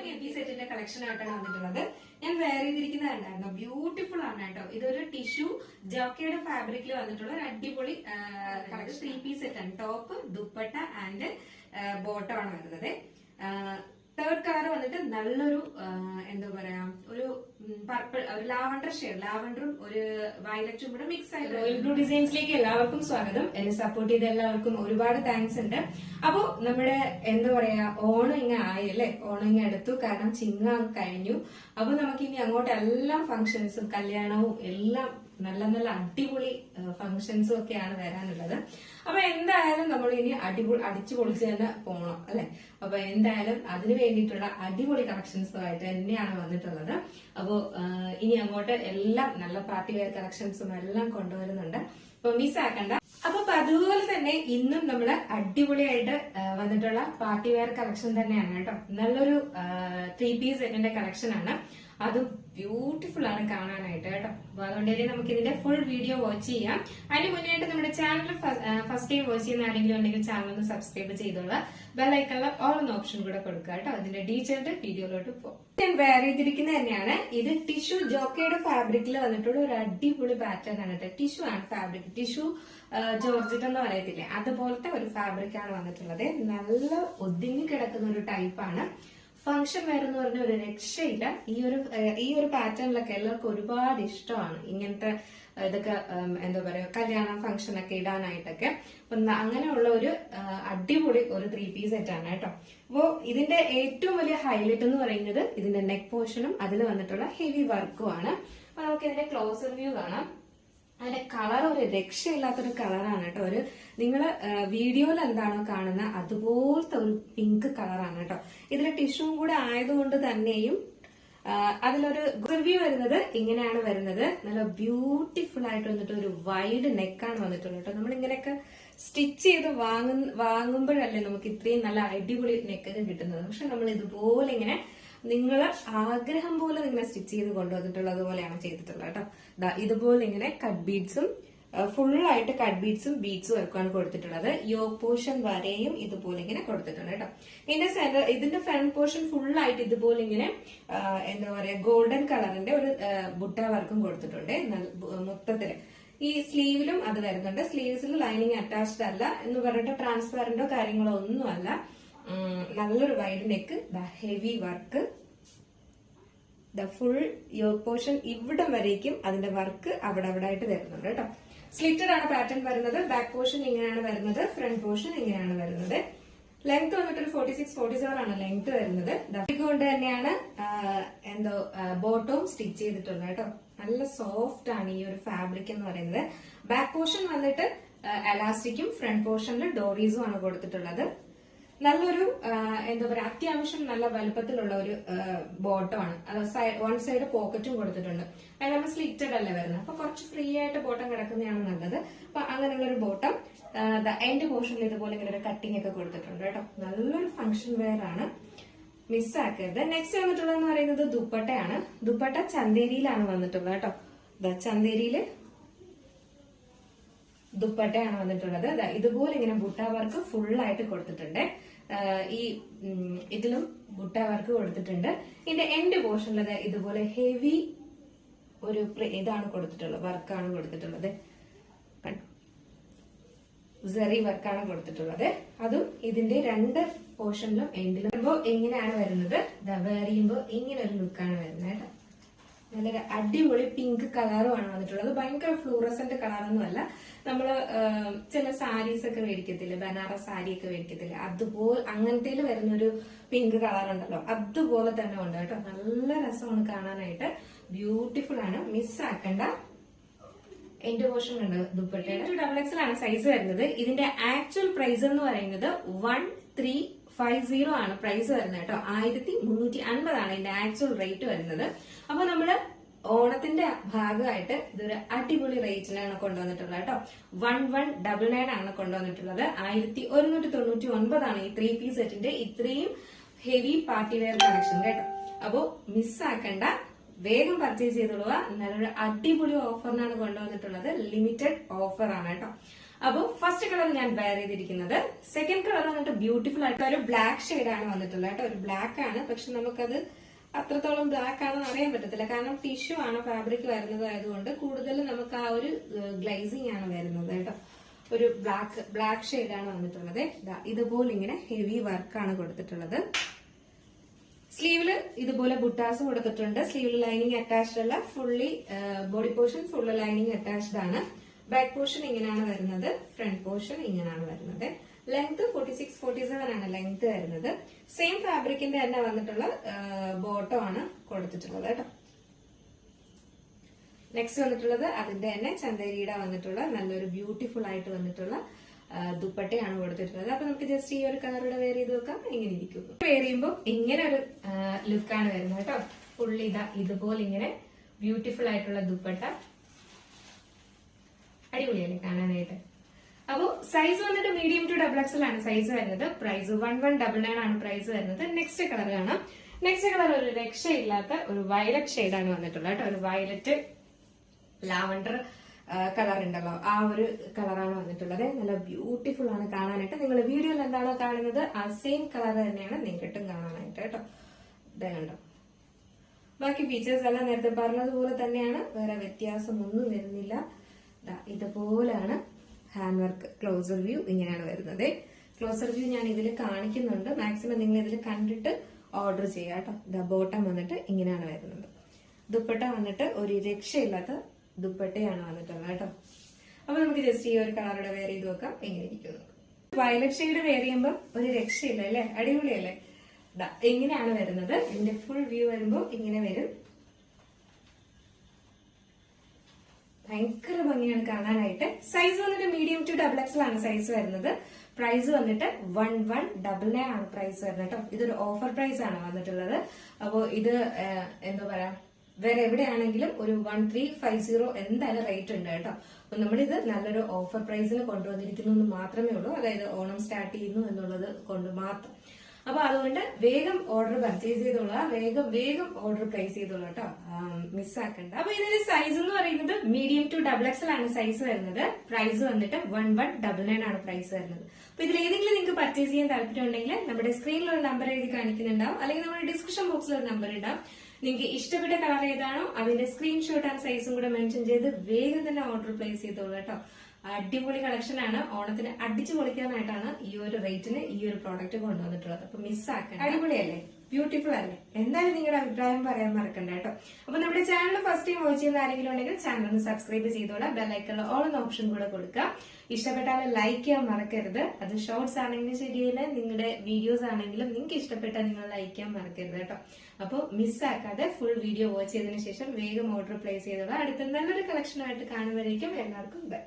Heavy സെറ്റിന്റെ collection ആയിട്ടാണ് വന്നിട്ടുള്ളത്. ഞാൻ വെയർ ചെയ്തിരിക്കുന്നത് കണ്ടായിരുന്നു, ബ്യൂട്ടിഫുൾ ആണ് കേട്ടോ. ഇതൊരു ടിഷ്യൂ ജോക്കയുടെ ഫാബ്രിക്കിൽ വന്നിട്ടുള്ള ഒരു അടിപൊളി കളക്ഷൻ. 3 പീസ് സെറ്റ് ആണ്. ടോപ്പ്, ദുപ്പട്ട ആൻഡ് ബോട്ടം ആണ് വരുന്നത്. തേർഡ് കളർ വന്നിട്ട് നല്ലൊരു എന്താ പറയാ, ഒരു പർപ്പിൾ, ഒരു ലാവണ്ടർ ഷെയ്ഡ്, ലാവണ്ടറും ഒരു വയലറ്റും കൂടെ മിക്സ് ആയിട്ട്. റോയൽ ബ്ലൂ ഡിസൈൻസിലേക്ക് എല്ലാവർക്കും സ്വാഗതം. എന്നെ സപ്പോർട്ട് ചെയ്ത എല്ലാവർക്കും ഒരുപാട് താങ്ക്സ് ഉണ്ട്. അപ്പോ നമ്മുടെ എന്താ പറയാ, ഓണം ഇങ്ങ ആയി അല്ലെ, ഓണം ഇങ്ങ എടുത്തു, കാരണം ചിങ്ങ കഴിഞ്ഞു. അപ്പൊ നമുക്ക് ഇനി അങ്ങോട്ട് എല്ലാ ഫംഗ്ഷൻസും കല്യാണവും എല്ലാം നല്ല നല്ല അടിപൊളി ഫംഗ്ഷൻസും ഒക്കെയാണ് വരാനുള്ളത്. അപ്പൊ എന്തായാലും നമ്മൾ ഇനി അടിച്ചു പൊളിച്ച് തന്നെ പോകണം അല്ലെ. അപ്പൊ എന്തായാലും അതിനു വേണ്ടിയിട്ടുള്ള അടിപൊളി കളക്ഷൻസുമായിട്ട് തന്നെയാണ് വന്നിട്ടുള്ളത്. അപ്പോ ഇനി അങ്ങോട്ട് എല്ലാം നല്ല പാർട്ടി വെയർ കളക്ഷൻസും എല്ലാം കൊണ്ടുവരുന്നുണ്ട്. അപ്പൊ മിസ്സാക്കണ്ട. അപ്പൊ അതുപോലെ തന്നെ ഇന്നും നമ്മള് അടിപൊളിയായിട്ട് വന്നിട്ടുള്ള പാർട്ടി വെയർ കളക്ഷൻ തന്നെയാണ് കേട്ടോ. നല്ലൊരു 3 പീസ് സെറ്റിന്റെ കളക്ഷൻ ആണ്. അതും ബ്യൂട്ടിഫുൾ ആണ് കാണാനായിട്ട് കേട്ടോ. അപ്പൊ അതുകൊണ്ട് തന്നെ നമുക്ക് ഇതിന്റെ ഫുൾ വീഡിയോ വാച്ച് ചെയ്യാം. അതിന് മുന്നേയായിട്ട് നമ്മുടെ ചാനൽ ഫസ്റ്റ് ടൈം വാച്ച് ചെയ്യുന്ന ആരെങ്കിലും ഉണ്ടെങ്കിൽ ചാനൽ ഒന്ന് സബ്സ്ക്രൈബ് ചെയ്തോളാം. ബെല്ലൈക്കണിൽ ഓൾ എന്ന ഓപ്ഷൻ കൂടെ കൊടുക്കുക കേട്ടോ. അതിന്റെ ഡീറ്റെയിൽഡ് വീഡിയോയിലോട്ട് പോകും. ഞാൻ വെയർ ചെയ്തിരിക്കുന്നത് തന്നെയാണ്. ഇത് ടിഷ്യൂ ജോക്കയുടെ ഫാബ്രിക്കിൽ വന്നിട്ടുള്ള ഒരു അടിപൊളി പാറ്റേൺ ആണ് കേട്ടോ. ടിഷ്യൂ ആണ് ഫാബ്രിക്, ടിഷ്യൂ ജോർജറ്റ് എന്ന് പറയത്തില്ലേ, അതുപോലത്തെ ഒരു ഫാബ്രിക് ആണ് വന്നിട്ടുള്ളത്. നല്ല ഒതുങ്ങി കിടക്കുന്ന ഒരു ടൈപ്പാണ്. ഫംഗ്ഷൻ വെയർ എന്ന് പറഞ്ഞ ഒരു രക്ഷയില്ല. ഈ ഒരു പാറ്റേണിലൊക്കെ എല്ലാവർക്കും ഒരുപാട് ഇഷ്ടമാണ്. ഇങ്ങനത്തെ ഇതൊക്കെ എന്താ പറയാ, കല്യാണ ഫംഗ്ഷൻ ഒക്കെ ഇടാനായിട്ടൊക്കെ. അപ്പൊ അങ്ങനെയുള്ള ഒരു അടിപൊളി ഒരു 3 പീസ് സെറ്റ് ആണ് കേട്ടോ. അപ്പോ ഇതിന്റെ ഏറ്റവും വലിയ ഹൈലൈറ്റ് എന്ന് പറയുന്നത് ഇതിന്റെ നെക്ക് പോർഷനും അതിൽ വന്നിട്ടുള്ള ഹെവി വർക്കും ആണ്. അപ്പൊ നമുക്ക് ഇതിന്റെ ക്ലോസർ വ്യൂ കാണാം. അതിന്റെ കളർ ഒരു രക്ഷയില്ലാത്തൊരു കളറാണ് കേട്ടോ. ഒരു നിങ്ങള് വീഡിയോയിൽ എന്താണോ കാണുന്ന അതുപോലത്തെ ഒരു പിങ്ക് കളറാണ് കേട്ടോ. ഇതിലെ ടിഷ്യൂവും കൂടെ ആയതുകൊണ്ട് തന്നെയും അതിലൊരു റിവ്യൂ വരുന്നത് ഇങ്ങനെയാണ് വരുന്നത്. നല്ല ബ്യൂട്ടിഫുൾ ആയിട്ട് വന്നിട്ട് ഒരു വൈഡ് നെക്കാണ് വന്നിട്ടുള്ളത് കേട്ടോ. നമ്മളിങ്ങനെയൊക്കെ സ്റ്റിച്ച് ചെയ്ത് വാങ്ങുമ്പോഴല്ലേ നമുക്ക് ഇത്രയും നല്ല അടിപൊളി നെക്കൊക്കെ കിട്ടുന്നത്. പക്ഷെ നമ്മൾ ഇതുപോലെ ഇങ്ങനെ നിങ്ങള് ആഗ്രഹം പോലെ ഇങ്ങനെ സ്റ്റിച്ച് ചെയ്ത് കൊണ്ടുവന്നിട്ടുള്ളത് പോലെയാണ് ചെയ്തിട്ടുള്ളത് കേട്ടോ. ഇതുപോലെ ഇങ്ങനെ കട്ട് ബീഡ്സും ഫുള്ളായിട്ട് കട്ട് ബീഡ്സും ബീഡ്സും ഒക്കെയാണ് കൊടുത്തിട്ടുള്ളത്. യോക്ക് പോർഷൻ വരെയും ഇതുപോലെ ഇങ്ങനെ കൊടുത്തിട്ടുണ്ട് കേട്ടോ. ഇതിന്റെ ഫ്രണ്ട് പോർഷൻ ഫുള്ളായിട്ട് ഇതുപോലെ ഇങ്ങനെ എന്താ പറയാ, ഗോൾഡൻ കളറിന്റെ ഒരു ബുട്ട വർക്കും കൊടുത്തിട്ടുണ്ട് മൊത്തത്തില്. ഈ സ്ലീവിലും അത് വരുന്നുണ്ട്. സ്ലീവ്സിൽ ലൈനിങ് അറ്റാച്ച്ഡ് അല്ല എന്ന് പറഞ്ഞിട്ട് ട്രാൻസ്പെറന്റോ കാര്യങ്ങളോ ഒന്നുമല്ല. നല്ലൊരു wide neck, heavy work, full yoke portion ഇവിടം വരേക്കും അതിന്റെ വർക്ക് അവിടെ ആയിട്ട് വരുന്നുണ്ട് കേട്ടോ. സ്ലിറ്റഡ് ആണ് പാറ്റേൺ വരുന്നത്. ബാക്ക് പോർഷൻ ഇങ്ങനെയാണ് വരുന്നത്, ഫ്രണ്ട് പോർഷൻ ഇങ്ങനെയാണ് വരുന്നത്. ലെങ്ത് വന്നിട്ട് ഒരു 46-47 ആണ് ലെങ്ത് വരുന്നത്. കൊണ്ട് തന്നെയാണ് എന്തോ ബോട്ടവും സ്റ്റിച്ച് ചെയ്തിട്ടുള്ളത് കേട്ടോ. നല്ല സോഫ്റ്റ് ആണ് ഈ ഒരു ഫാബ്രിക് എന്ന് പറയുന്നത്. ബാക്ക് പോർഷൻ വന്നിട്ട് എലാസ്റ്റിക്കും ഫ്രണ്ട് പോർഷനിൽ ഡോറീസും ആണ് കൊടുത്തിട്ടുള്ളത്. നല്ലൊരു എന്താ പറയാ, അത്യാവശ്യം നല്ല വലുപ്പത്തിലുള്ള ഒരു ബോട്ടമാണ്. വൺ സൈഡ് പോക്കറ്റും കൊടുത്തിട്ടുണ്ട്. അത് നമ്മൾ സ്ലിറ്റഡ് അല്ലേ വരുന്നത്, അപ്പൊ കുറച്ച് ഫ്രീ ആയിട്ട് ബോട്ടം കിടക്കുന്നതാണ് നല്ലത്. അപ്പൊ അങ്ങനെയുള്ള ഒരു ബോട്ടം എൻഡ് പോർഷനിൽ ഇതുപോലെ ഇങ്ങനെ ഒരു കട്ടിംഗ് ഒക്കെ കൊടുത്തിട്ടുണ്ട് കേട്ടോ. നല്ലൊരു ഫംഗ്ഷൻ വെയർ ആണ്, മിസ്സാക്കരുത്. നെക്സ്റ്റ് വന്നിട്ടുള്ളതെന്ന് പറയുന്നത് ദുപ്പട്ടയാണ്. ദുപ്പട്ട ചന്തേരിയിലാണ് വന്നിട്ടുള്ളത് കേട്ടോ. ചന്തേരിയില് ദുപ്പട്ടയാണ് വന്നിട്ടുള്ളത്. ഇതുപോലെ ഇങ്ങനെ ബുട്ട വർക്ക് ഫുള്ളായിട്ട് കൊടുത്തിട്ടുണ്ട്. ഈ ഇതിലും ബുട്ട വർക്ക് കൊടുത്തിട്ടുണ്ട്. ഇതിന്റെ എൻഡ് പോർഷനിലത് ഇതുപോലെ ഹെവി ഒരു ഇതാണ് കൊടുത്തിട്ടുള്ളത്, വർക്കാണ് കൊടുത്തിട്ടുള്ളത്. സെറി വർക്കാണ് കൊടുത്തിട്ടുള്ളത്. അതും ഇതിന്റെ 2 പോർഷനിലും എൻഡിലും എങ്ങനെയാണ് വരുന്നത്, വേറിയുമ്പോ ഇങ്ങനെ ഒരു ലുക്കാണ് വരുന്നത് കേട്ടോ. നല്ലൊരു അടിപൊളി പിങ്ക് കളറുമാണ് വന്നിട്ടുള്ളത്. ഭയങ്കര ഫ്ലൂറസന്റ് കളറൊന്നുമല്ല. നമ്മള് ചില സാരീസ് ഒക്കെ മേടിക്കത്തില്ലേ, ബനാറസ് സാരി ഒക്കെ മേടിക്കത്തില്ലേ, അതുപോലെ അങ്ങനത്തെ വരുന്നൊരു പിങ്ക് കളർ ഉണ്ടല്ലോ, അതുപോലെ തന്നെ ഉണ്ട് കേട്ടോ. നല്ല രസമാണ് കാണാനായിട്ട്, ബ്യൂട്ടിഫുൾ ആണ്, മിസ്സാക്കണ്ട. എന്റെ പോർഷൻ ഉണ്ട് ദുപ്പട്ടയുടെ. XXL ആണ് സൈസ് വരുന്നത്. ഇതിന്റെ ആക്ച്വൽ പ്രൈസ് എന്ന് പറയുന്നത് 1350 ആണ് പ്രൈസ് വരുന്നത് കേട്ടോ. 1350 ആണ് ഇതിന്റെ ആക്ച്വൽ റേറ്റ് വരുന്നത്. അപ്പൊ നമ്മള് ഓണത്തിന്റെ ഭാഗമായിട്ട് ഇതൊരു അടിപൊളി റേറ്റിനാണ് കൊണ്ടുവന്നിട്ടുള്ളത് കേട്ടോ. 1199 ആണ് കൊണ്ടുവന്നിട്ടുള്ളത്. 1199 ആണ് ഈ 3 പീസ് സെറ്റിന്റെ ഇത്രയും ഹെവി പാർട്ടി വെയർ കളക്ഷൻ കേട്ടോ. അപ്പോ മിസ്സാക്കണ്ട, വേഗം പർച്ചേസ് ചെയ്തോളുക. നല്ലൊരു അടിപൊളി ഓഫറിനാണ് കൊണ്ടുവന്നിട്ടുള്ളത്. ലിമിറ്റഡ് ഓഫർ ആണ് കേട്ടോ. അപ്പൊ ഫസ്റ്റ് കളർ ഞാൻ വെയർ ചെയ്തിരിക്കുന്നത്. സെക്കൻഡ് കളർ വന്നിട്ട് ബ്യൂട്ടിഫുൾ ആയിട്ടുള്ള ഒരു ബ്ലാക്ക് ഷെയ്ഡാണ് വന്നിട്ടുള്ളത് കേട്ടോ. ഒരു ബ്ലാക്ക് ആണ്, പക്ഷെ നമുക്കത് അത്രത്തോളം ബ്ലാക്ക് ആണെന്ന് അറിയാൻ പറ്റത്തില്ല. കാരണം ടിഷ്യൂ ആണ് ഫാബ്രിക് വരുന്നത് ആയതുകൊണ്ട് കൂടുതൽ നമുക്ക് ആ ഒരു ഗ്ലേസിംഗ് ആണ് വരുന്നത് കേട്ടോ. ഒരു ബ്ലാക്ക് ഷെയ്ഡാണ് വന്നിട്ടുള്ളത്. ഇതുപോലെ ഇങ്ങനെ ഹെവി വർക്കാണ് കൊടുത്തിട്ടുള്ളത്. സ്ലീവില് ഇതുപോലെ ബുട്ടാസ് കൊടുത്തിട്ടുണ്ട്. സ്ലീവിൽ ലൈനിങ് അറ്റാച്ച്ഡ് അല്ല, fully body portion full lining attached ആണ്. ബാക്ക് പോർഷൻ ഇങ്ങനെയാണ് വരുന്നത്, ഫ്രണ്ട് പോർഷൻ ഇങ്ങനെയാണ് വരുന്നത്. ലെങ്ത് 46-47 ആണ് ലെങ്ത് വരുന്നത്. സെയിം ഫാബ്രിക്കിന്റെ തന്നെ വന്നിട്ടുള്ള ബോട്ടം ആണ് കൊടുത്തിട്ടുള്ളത് കേട്ടോ. നെക്സ്റ്റ് വന്നിട്ടുള്ളത് അതിന്റെ തന്നെ ചന്തേരിയുടെ വന്നിട്ടുള്ള നല്ലൊരു ബ്യൂട്ടിഫുൾ ആയിട്ട് വന്നിട്ടുള്ള ദുപ്പട്ടയാണ് കൊടുത്തിട്ടുള്ളത്. അപ്പൊ നമുക്ക് ജസ്റ്റ് ഈ ഒരു കളറുടെ വെയർ ചെയ്ത് നോക്കാം എങ്ങനെ ഇരിക്കും. വെയർ ചെയ്യുമ്പോൾ ഇങ്ങനെ ഒരു ലുക്കാണ് വരുന്നത് കേട്ടോ. ഫുള്ളി ഇതുപോലെ ഇങ്ങനെ ബ്യൂട്ടിഫുൾ ആയിട്ടുള്ള ദുപ്പട്ട, അടിപൊളിയല്ലേ കാണാനായിട്ട്. അപ്പോ സൈസ് വന്നിട്ട് മീഡിയം ടു XXL ആണ് സൈസ് വരുന്നത്. പ്രൈസ് 1199 ആണ് പ്രൈസ് വരുന്നത്. നെക്സ്റ്റ് കളർ കാണാം. നെക്സ്റ്റ് കളർ ഒരു രക്ഷയില്ലാത്ത ഒരു വയലറ്റ് ഷെയ്ഡാണ് വന്നിട്ടുള്ളത് കേട്ടോ. ഒരു വയലറ്റ് ലാവണ്ടർ കളർ ഉണ്ടല്ലോ, ആ ഒരു കളറാണ് വന്നിട്ടുള്ളത്. നല്ല ബ്യൂട്ടിഫുൾ ആണ് കാണാനായിട്ട്. നിങ്ങൾ വീഡിയോയിൽ എന്താണോ കാണുന്നത് ആ സെയിം കളർ തന്നെയാണ് നേരിട്ടും കാണാനായിട്ട് കേട്ടോ. ഇതേ കണ്ടോ. ബാക്കി ഫീച്ചേഴ്സ് എല്ലാം നേരത്തെ പറഞ്ഞതുപോലെ തന്നെയാണ്, വേറെ വ്യത്യാസമൊന്നും വരുന്നില്ല. ഇതുപോലാണ് ഹാൻഡ് വർക്ക്. ക്ലോസർ വ്യൂ ഇങ്ങനെയാണ് വരുന്നത്. ക്ലോസർ വ്യൂ ഞാൻ ഇതിൽ കാണിക്കുന്നുണ്ട്. മാക്സിമം നിങ്ങൾ ഇതിൽ കണ്ടിട്ട് ഓർഡർ ചെയ്യാം കേട്ടോ. ബോട്ടം വന്നിട്ട് ഇങ്ങനെയാണ് വരുന്നത്. ദുപ്പട്ട വന്നിട്ട് ഒരു രക്ഷയില്ലാത്ത ദുപ്പട്ടയാണ് വന്നിട്ടുള്ളത് കേട്ടോ. അപ്പൊ നമുക്ക് ജസ്റ്റ് ഈ ഒരു കളറുടെ വെയർ ചെയ്ത് നോക്കാം എങ്ങനെ ഇരിക്കുന്നു. വയലറ്റ് ഷെയ്ഡ് വെയർ ചെയ്യുമ്പോൾ ഒരു രക്ഷയില്ല അല്ലേ, അടിപൊളിയല്ലേ. എങ്ങനെയാണ് വരുന്നത്. ഇതിന്റെ ഫുൾ വ്യൂ വരുമ്പോൾ ഇങ്ങനെ വരും. ഭയങ്കര ഭംഗിയാണ് കാണാനായിട്ട്. സൈസ് വന്നിട്ട് മീഡിയം ടു XXL ആണ് സൈസ് വരുന്നത്. പ്രൈസ് വന്നിട്ട് 1199 ആണ് പ്രൈസ് വരുന്നത് കേട്ടോ. ഇതൊരു ഓഫർ പ്രൈസ് ആണ് വന്നിട്ടുള്ളത്. അപ്പോ ഇത് എന്താ പറയാ, വേറെ എവിടെയാണെങ്കിലും ഒരു 1350 എന്തായാലും റേറ്റ് ഉണ്ട് കേട്ടോ. അപ്പൊ നമ്മളിത് നല്ലൊരു ഓഫർ പ്രൈസിന് കൊണ്ടുവന്നിരിക്കുന്നു മാത്രമേ ഉള്ളൂ. അതായത് ഓണം സ്റ്റാർട്ട് ചെയ്യുന്നു എന്നുള്ളത് കൊണ്ട് മാത്രം. അപ്പൊ അതുകൊണ്ട് വേഗം ഓർഡർ പർച്ചേസ് ചെയ്തോളാം, വേഗം ഓർഡർ പ്ലേസ് ചെയ്തോളാം കേട്ടോ, മിസ്സാക്കണ്ട. അപ്പൊ ഇതിന്റെ സൈസ് എന്ന് പറയുന്നത് മീഡിയം ടു XXL ആണ് സൈസ് വരുന്നത്. പ്രൈസ് വന്നിട്ട് 1199 ആണ് പ്രൈസ് വരുന്നത്. അപ്പൊ ഇതിൽ ഏതെങ്കിലും നിങ്ങൾക്ക് പർച്ചേസ് ചെയ്യാൻ താല്പര്യം ഉണ്ടെങ്കിൽ നമ്മുടെ സ്ക്രീനിൽ ഒരു നമ്പർ എഴുതി കാണിക്കുന്നുണ്ടാവും, അല്ലെങ്കിൽ നമ്മുടെ ഡിസ്ക്രിപ്ഷൻ ബോക്സിൽ ഒരു നമ്പർ ഉണ്ടാവും. നിങ്ങൾക്ക് ഇഷ്ടപ്പെട്ട കളർ ഏതാണോ അതിന്റെ സ്ക്രീൻഷോട്ട് ആൻഡ് സൈസും കൂടെ മെൻഷൻ ചെയ്ത് വേഗം തന്നെ ഓർഡർ പ്ലേസ് ചെയ്തോളൂ കേട്ടോ. അടിപൊളി കളക്ഷൻ ആണ്. ഓണത്തിന് അടിച്ചു പൊളിക്കാനായിട്ടാണ് ഈ ഒരു റേറ്റിന് ഈ ഒരു പ്രോഡക്റ്റ് കൊണ്ടുവന്നിട്ടുള്ളത്. അപ്പൊ മിസ്സാക്കാൻ. അടിപൊളിയല്ലേ, ബ്യൂട്ടിഫുൾ അല്ലേ. എന്തായാലും നിങ്ങളുടെ അഭിപ്രായം പറയാൻ മറക്കണ്ട കേട്ടോ. അപ്പൊ നമ്മുടെ ചാനൽ ഫസ്റ്റ് ടൈം വാച്ച് ചെയ്യുന്ന ആരെങ്കിലും ഉണ്ടെങ്കിൽ ചാനൽ ഒന്ന് സബ്സ്ക്രൈബ് ചെയ്തോളാം. ബെല്ലൈക്കണിൽ ഓൾ എന്ന ഓപ്ഷൻ കൂടെ കൊടുക്കുക. ഇഷ്ടപ്പെട്ടാൽ ലൈക്ക് ചെയ്യാൻ മറക്കരുത്. അത് ഷോർട്സ് ആണെങ്കിലും ശരിയല്ല, നിങ്ങളുടെ വീഡിയോസ് ആണെങ്കിലും നിങ്ങൾക്ക് ഇഷ്ടപ്പെട്ടാൽ നിങ്ങൾ ലൈക്ക് ചെയ്യാൻ മറക്കരുത് കേട്ടോ. അപ്പോൾ മിസ്സാക്കാതെ ഫുൾ വീഡിയോ വാച്ച് ചെയ്തതിനു ശേഷം വേഗം ഓർഡർ പ്ലേസ് ചെയ്തോളാം. അടുത്ത നല്ലൊരു കളക്ഷനായിട്ട് കാണുമ്പോഴേക്കും എല്ലാവർക്കും ബൈ.